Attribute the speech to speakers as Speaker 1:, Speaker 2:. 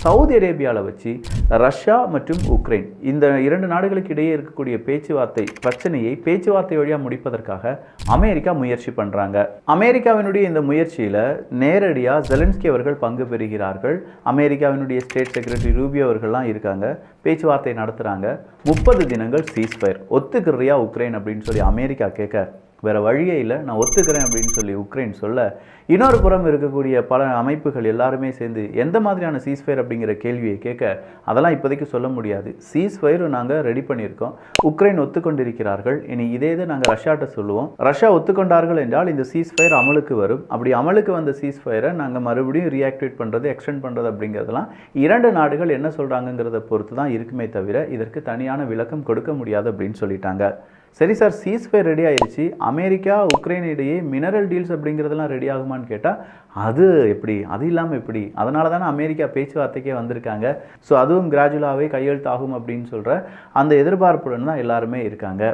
Speaker 1: Saudi அரேபியாவில் வச்சு Russia மற்றும் உக்ரைன் இந்த இரண்டு நாடுகளுக்கு இடையே இருக்கக்கூடிய பிரச்சனையை பேச்சுவார்த்தை வழியாக முடிப்பதற்காக அமெரிக்கா முயற்சி பண்ணுறாங்க. அமெரிக்காவினுடைய இந்த முயற்சியில் நேரடியாக ஜெலன்ஸ்கி அவர்கள் பங்கு பெறுகிறார்கள். அமெரிக்காவினுடைய ஸ்டேட் செக்ரட்டரி ரூபியோ அவர்கள்லாம் இருக்காங்க, பேச்சுவார்த்தை நடத்துகிறாங்க. 30 தினங்கள் சீஸ்ஃபயர் ஒத்துக்கிறியா உக்ரைன் அப்படின்னு சொல்லி அமெரிக்கா கேட்க, வேறு வழியே இல்லை, நான் ஒத்துக்கிறேன் அப்படின்னு சொல்லி உக்ரைன் சொல்ல, இன்னொரு புறம் இருக்கக்கூடிய பல அமைப்புகள் எல்லாருமே சேர்ந்து எந்த மாதிரியான சீஸ்ஃபயர் அப்படிங்கிற கேள்வியை கேட்க, அதெல்லாம் இப்போதைக்கு சொல்ல முடியாது, சீஸ்ஃபயர் நாங்கள் ரெடி பண்ணியிருக்கோம், உக்ரைன் ஒத்துக்கொண்டிருக்கிறார்கள், இனி இதே நாங்கள் ரஷ்யாட்ட சொல்லுவோம், ரஷ்யா ஒத்துக்கொண்டார்கள் என்றால் இந்த சீஸ்ஃபயர் அமலுக்கு வரும், அப்படி அமலுக்கு வந்த சீஸ்ஃபயரை நாங்கள் மறுபடியும் ரீஆக்டிவேட் பண்ணுறது, எக்ஸ்டெண்ட் பண்ணுறது அப்படிங்கிறதுலாம் இரண்டு நாடுகள் என்ன சொல்கிறாங்கிறத பொறுத்து தான் இருக்குமே தவிர இதற்கு தனியான விளக்கம் கொடுக்க முடியாது அப்படின்னு சொல்லிட்டாங்க. சரி சார், சீஸ்ஃபயர் ரெடி ஆயிடுச்சு, அமெரிக்கா உக்ரைன் இடையே மினரல் டீல்ஸ் அப்படிங்கிறதெல்லாம் ரெடி ஆகுமான்னு கேட்டால் அது எப்படி, அது இல்லாமல் எப்படி, அதனால தானே அமெரிக்கா பேச்சுவார்த்தைக்கே வந்திருக்காங்க. ஸோ அதுவும் கிராஜுவலாகவே கையெழுத்தாகும் அப்படின்னு சொல்கிற அந்த எதிர்பார்ப்புடன் தான் எல்லாருமே இருக்காங்க.